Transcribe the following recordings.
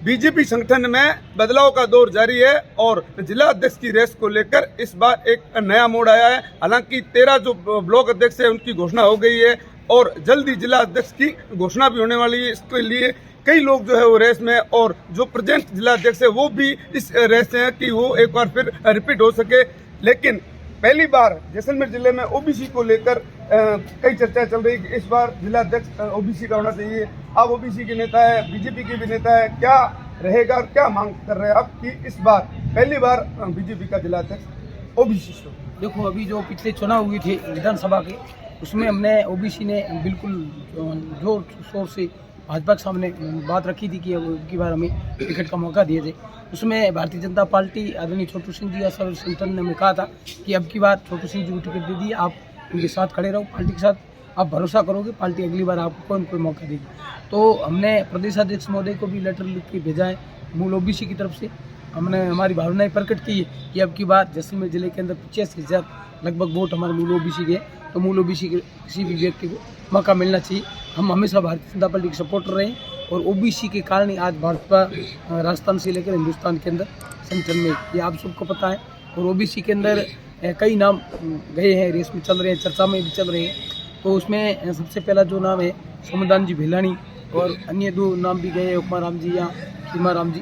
BJP संगठन में बदलाव का दौर जारी है और जिला अध्यक्ष की रेस को लेकर इस बार एक नया मोड़ आया है। हालांकि 13 जो ब्लॉक अध्यक्ष है उनकी घोषणा हो गई है और जल्द ही जिला अध्यक्ष की घोषणा भी होने वाली है। इसके लिए कई लोग जो है वो रेस में, और जो प्रेजेंट जिला अध्यक्ष है वो भी इस रेस में है कि वो एक बार फिर रिपीट हो सके। लेकिन पहली बार जैसलमेर जिले में ओबीसी को लेकर कई चर्चा चल रही है कि इस बार जिला अध्यक्ष ओबीसी का होना चाहिए। आप ओबीसी के नेता है, बीजेपी के भी नेता है, क्या रहेगा और क्या मांग कर रहे हैं आप कि इस बार पहली बार बीजेपी का जिला अध्यक्ष ओबीसी से? देखो, अभी जो पिछले चुनाव हुए थे विधानसभा के, उसमें हमने ओबीसी ने बिल्कुल जोर शोर से भाजपा के सामने बात रखी थी कि अब की बार हमें टिकट का मौका दिए थे। उसमें भारतीय जनता पार्टी आदरणीय छोटू सिंह जी या सब संगठन ने हमें कहा था कि अब की बार छोटू सिंह जी को टिकट दे दिए, आप उनके साथ खड़े रहो, पार्टी के साथ आप भरोसा करोगे, पार्टी अगली बार आपको कोई न कोई मौका देगी। तो हमने प्रदेशाध्यक्ष महोदय को भी लेटर लिख के भेजा है मूल ओबीसी की तरफ से। हमने हमारी भावनाएं प्रकट की है कि अब की बार जैसलमेर जिले के अंदर 85,000 लगभग वोट हमारे मूल ओबीसी के, तो मूल ओबीसी के किसी भी व्यक्ति को मौका मिलना चाहिए। हम हमेशा भारतीय जनता पार्टी के सपोर्टर रहे और ओबीसी के कारण ही आज भाजपा राजस्थान से लेकर हिंदुस्तान के अंदर संगठन में, ये आप सबको पता है। और ओबीसी के अंदर कई नाम गए हैं, रेस में चल रहे हैं, चर्चा में भी चल रहे हैं। तो उसमें सबसे पहला जो नाम है समुदान जी भेलानी, और अन्य 2 नाम भी गए, उपमा राम जी या खीमा राम जी।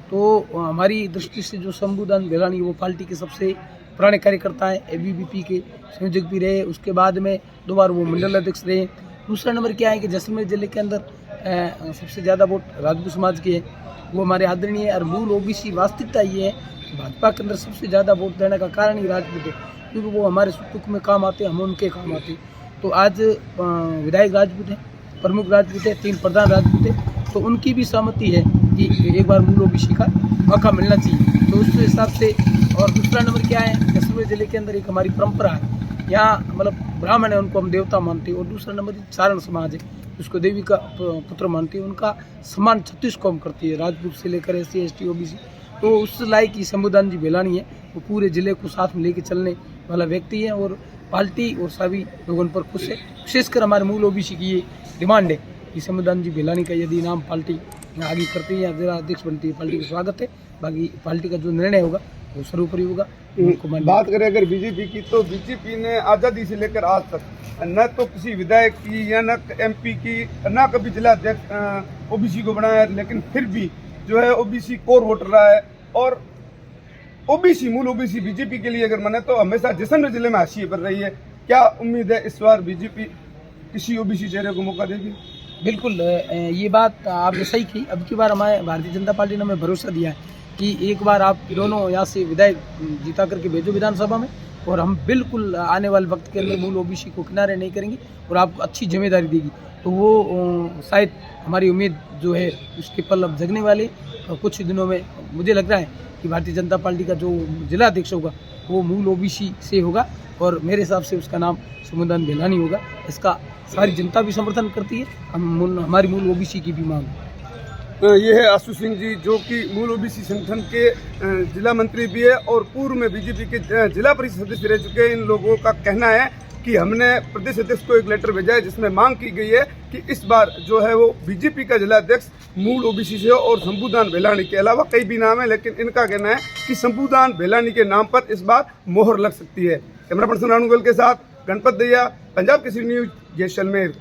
तो हमारी दृष्टि से जो शंभुदान भेलानी वो पार्टी के सबसे पुराने कार्यकर्ता हैं, एबीवीपी के संयोजक भी रहे, उसके बाद में 2 बार वो मंडल अध्यक्ष रहे। दूसरा नंबर क्या है कि जैसलमेर जिले के अंदर सबसे ज़्यादा वोट राजपूत समाज के हैं, वो हमारे आदरणीय और मूल ओबीसी। वास्तविकता ये है कि भाजपा के अंदर सबसे ज़्यादा वोट देने का कारण ही राजपूत है, क्योंकि वो हमारे सुख दुख में काम आते हैं, हम उनके काम आते हैं। तो आज विधायक राजपूत है, प्रमुख राजपूत है, 3 प्रधान राजपूत है, तो उनकी भी सहमति है कि एक बार मूल ओबीसी का मौका मिलना चाहिए। तो उस हिसाब से। और दूसरा नंबर क्या है, जैसलमेर जिले के अंदर एक हमारी परंपरा है, यहाँ मतलब ब्राह्मण है उनको हम देवता मानते हैं, और दूसरा नंबर चारण समाज है उसको देवी का पुत्र मानते हैं, उनका सम्मान 36 कौम करती है, राजपूत से लेकर SC ST OBC। तो उस लायक ही शंभुदान जी भेलानी है, वो पूरे जिले को साथ में लेके चलने वाला व्यक्ति है और पार्टी और सभी लोगों पर खुश है। विशेषकर हमारे मूल ओबीसी की ये डिमांड है कि शंभुदान जी भेलानी का यदि नाम पार्टी आगे करती है या जिला अध्यक्ष बनती है, पार्टी का स्वागत है। बाकी पार्टी का जो निर्णय होगा वो सर्वोपरि होगा। बात करें अगर बीजेपी की, तो बीजेपी ने आज़ादी से लेकर आज तक न तो किसी विधायक की या न MP की, न कभी जिला अध्यक्ष ओबीसी को बनाया है, लेकिन फिर भी जो है ओबीसी कोर वोटर रहा है। और ओबीसी मूल ओबीसी बीजेपी के लिए अगर माने तो हमेशा जैसलमेर जिले में हाशिए पर रही है। क्या उम्मीद है इस बार बीजेपी किसी ओबीसी चेहरे को मौका देगी? बिल्कुल, ये बात आपने सही की। अब की बार हमारे भारतीय जनता पार्टी ने हमें भरोसा दिया है कि एक बार आप दोनों यहाँ से विधायक जीता करके भेजो विधानसभा में, और हम बिल्कुल आने वाले वक्त के अंदर मूल ओबीसी को किनारे नहीं करेंगे और आपको अच्छी जिम्मेदारी देगी। तो वो शायद हमारी उम्मीद जो है उसके पल अब जगने वाले। और कुछ दिनों में मुझे लग रहा है कि भारतीय जनता पार्टी का जो जिला अध्यक्ष होगा वो मूल ओबीसी से होगा, और मेरे हिसाब से उसका नाम शंभुदान भेलानी होगा। इसका सारी जनता भी समर्थन करती है, हमारी मूल ओबीसी की भी मांग। ये है आशु सिंह जी, जो कि मूल ओबीसी संगठन के जिला मंत्री भी है और पूर्व में बीजेपी के जिला परिषद सदस्य रह चुके हैं। इन लोगों का कहना है कि हमने प्रदेश अध्यक्ष को एक लेटर भेजा है जिसमें मांग की गई है कि इस बार जो है वो बीजेपी का जिला अध्यक्ष मूल ओबीसी से हो, और शंभुदान भेलानी के अलावा कई भी नाम है, लेकिन इनका कहना है कि शंभुदान भेलानी के नाम पर इस बार मोहर लग सकती है। कैमरा पर्सन रानू गोयल के साथ गणपत दहिया, पंजाब केसरी न्यूज, जैसलमेर।